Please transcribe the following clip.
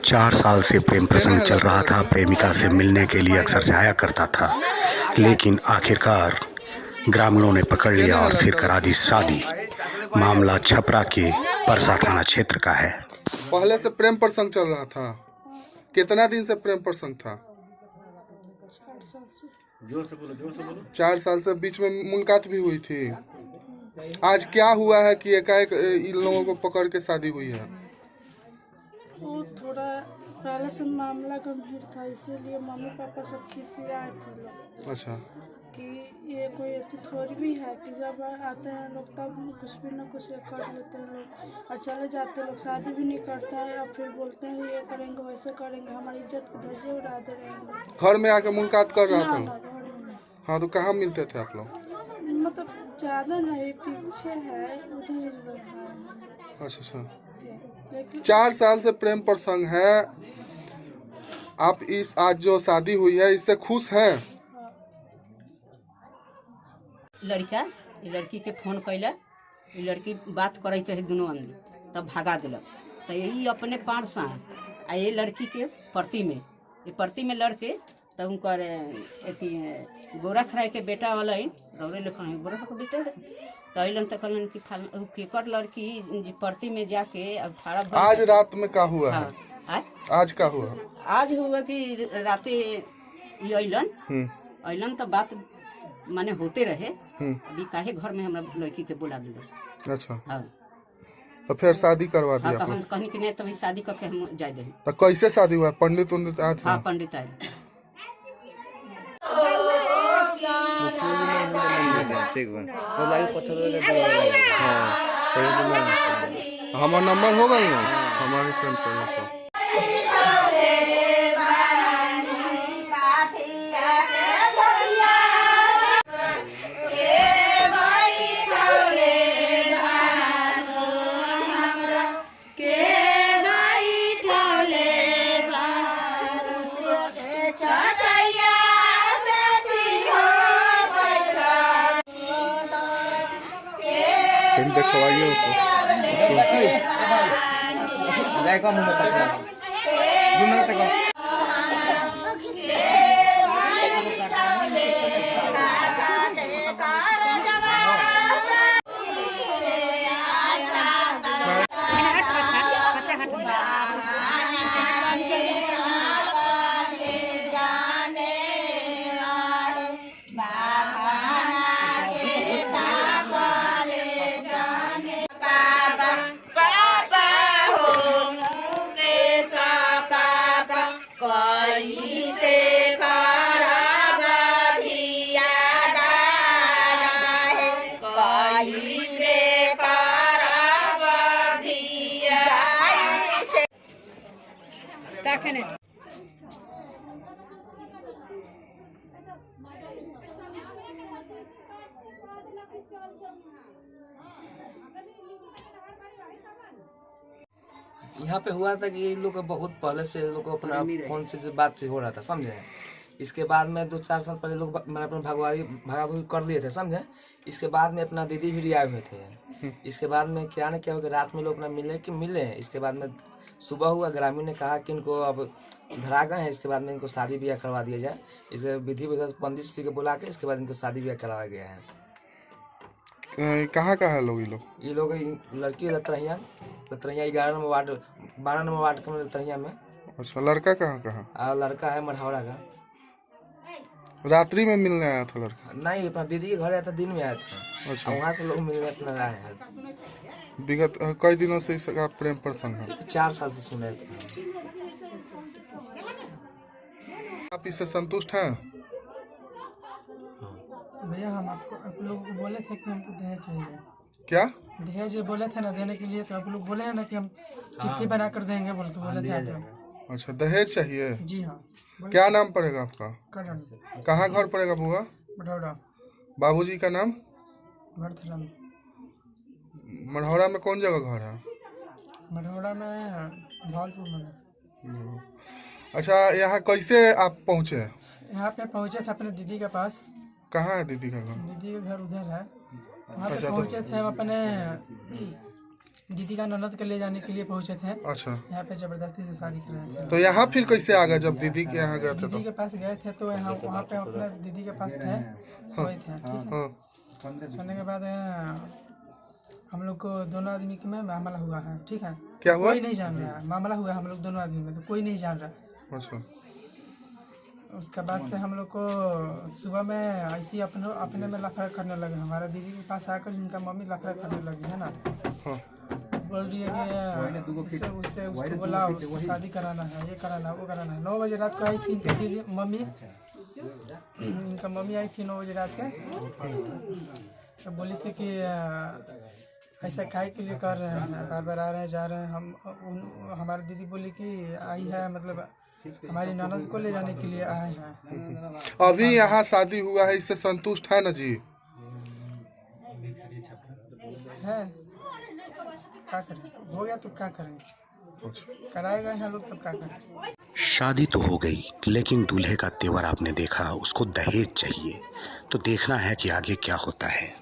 4 साल से प्रेम प्रसंग चल रहा था। प्रेमिका से मिलने के लिए अक्सर जाया करता था, लेकिन आखिरकार ग्रामीणों ने पकड़ लिया और फिर करा दी शादी। मामला छपरा के परसा थाना क्षेत्र का है। पहले से प्रेम प्रसंग चल रहा था। कितना दिन से प्रेम प्रसंग था? 4 साल से। बीच में मुलाकात भी हुई थी। आज क्या हुआ है कि एकाएक इन लोगों को पकड़ के शादी हुई है? वो थोड़ा पहले से मामला गंभीर था, इसीलिए मम्मी पापा सब खिसी आए थे लोग। अच्छा। कि ये कोई ऐसी थोड़ी भी है कि जब आते हैं लोग तब कुछ भी ना कुछ कर लेते हैं लोग और चले जाते हैं लोग, शादी भी नहीं करते हैं और फिर बोलते हैं ये करेंगे वैसे करेंगे, हमारी इज्जत की धज्जियां उड़ा दे रहे हैं। घर में आके मुलाकात कर रहा था? ना, घर में। हाँ, तो कहाँ मिलते थे आप लोग? मतलब ज़्यादा नहीं, पीछे है उधर है। अच्छा। लेकिन 4 साल से प्रेम प्रसंग है। आप इस आज जो शादी हुई है इससे खुश हैं? लड़का लड़की के फोन कैला, लड़की बात करे रहे दोनों आदमी, तब भगा दिलक। तो यही अपने 5 साल आ ये लड़की के प्रति में लड़के तब उनकर अथी गोरख राय के बेटा वाला रौरे लिखन गोरख के बेटा तो अलन तो कहलन कि केकर लड़की प्रति में जाके 18 आज रात में का हुआ है? हाँ, आज का हुआ? आज हुआ कि राते ये अलन तो बात माने होते रहे। अभी काहे घर में हमरा लड़की के बुला दिलो। अच्छा। हाँ, तो फिर शादी करवा दिया? तो हम कहनी कि नहीं तभी शादी करके हम जाए दे। तो कैसे शादी हुआ? पंडित उन्डित आए थे? हाँ, पंडित आए। हमारा नंबर होगा ना, हमारे सेंड करना सब। देखवाइए यहाँ पे हुआ था कि ये लोग बहुत पहले से लोग अपना फोन से बात हो रहा था, समझे। इसके बाद में 2-4 साल पहले लोग मैंने अपना भागाभागी कर लिए थे, समझे। इसके बाद में अपना दीदी भी आए हुए थे। इसके बाद में क्या न क्या हो गया, रात में लोग अपना मिले। इसके बाद में सुबह हुआ, ग्रामीण ने कहा कि इनको अब धरा गए हैं, इसके बाद में इनको शादी ब्याह करवा दिया जाए। इसके विधि विधान पंडित जी को बुला के इसके बाद इनको शादी ब्याह करवाया गया है। कहाँ है लोग? ये लोग लड़की लतरहिया 11 नंबर वार्ड 12 नंबर वार्ड के लतरहिया में। अच्छा। लड़का कहाँ? लड़का है मढ़ौरा का। रात्रि में मिलने आया था लड़का? नहीं, अपना दीदी के घर आया था, दिन में आया था। अच्छा। वहाँ से लोग मिलने अपना आए हैं। विगत कई दिनों से इसका प्रेम प्रसंग है? 4 साल से सुने थे। आप इससे संतुष्ट हैं? भैया हम आप लोगों को बोले थे कि हमको दहेज चाहिए। क्या दहेज बोले थे ना देने के लिए, तो आप लोग बोले हैं ना कि हम चिट्ठी बना कर देंगे बोल के बोले थे आप लोग। अच्छा, दहेज चाहिए? जी हाँ। क्या नाम पड़ेगा आपका? करण। कहाँ घर पड़ेगा बुआ? मढ़ौरा। बाबूजी का नाम? भरथराम। मढ़ौरा में कौन जगह घर है? मढ़ौरा में भावलपुर में। अच्छा, यहाँ कैसे आप पहुँचे? यहाँ पे पहुँचे थे अपने दीदी के पास। कहाँ है दीदी का घर? दीदी का घर उधर है। वहाँ पे अच्छा, पहुँचे थे हम अपने दीदी का ननद के ले जाने के लिए पहुंचे थे। अच्छा, यहाँ पे जबरदस्ती से शादी कर रहे थे। तो यहाँ फिर कैसे आ गए जब दीदी के यहाँ गए थे? दीदी तो के पास गए थे तो यहाँ वहाँ पे अपने दीदी के पास थे, सोए थे। ठीक है, हाँ, सोने के बाद हम लोग को दोनों आदमी में मामला हुआ है। ठीक है, क्या हुआ? कोई नहीं जान रहा है, मामला हुआ है हम लोग दोनों आदमी में, तो कोई नहीं जान रहा है। अच्छा, उसके बाद से हम लोग को सुबह में ऐसे ही अपने में लफड़ा करने लगे। हमारा दीदी के पास आकर इनका मम्मी लफड़ा करने लगी है ना, हाँ, बोल रही है कि इससे उससे उसको बोला उससे शादी कराना है, ये कराना है, वो कराना है। 9 बजे रात को आई थी इनकी दीदी मम्मी, इनका मम्मी आई थी 9 बजे रात के, तो बोली थी कि ऐसा काय के लिए कर रहे हैं, बार बार आ रहे हैं जा रहे हैं। हमारी दीदी बोली कि आई है मतलब हमारी ननद को ले जाने के लिए आए हैं। अभी यहाँ शादी हुआ है, इससे संतुष्ट है ना जी? है, क्या करें, हो गया तो क्या करेंगे, कराए गए हैं लोग, तब क्या करें। शादी तो हो गई, लेकिन दूल्हे का तेवर आपने देखा, उसको दहेज चाहिए। तो देखना है कि आगे क्या होता है।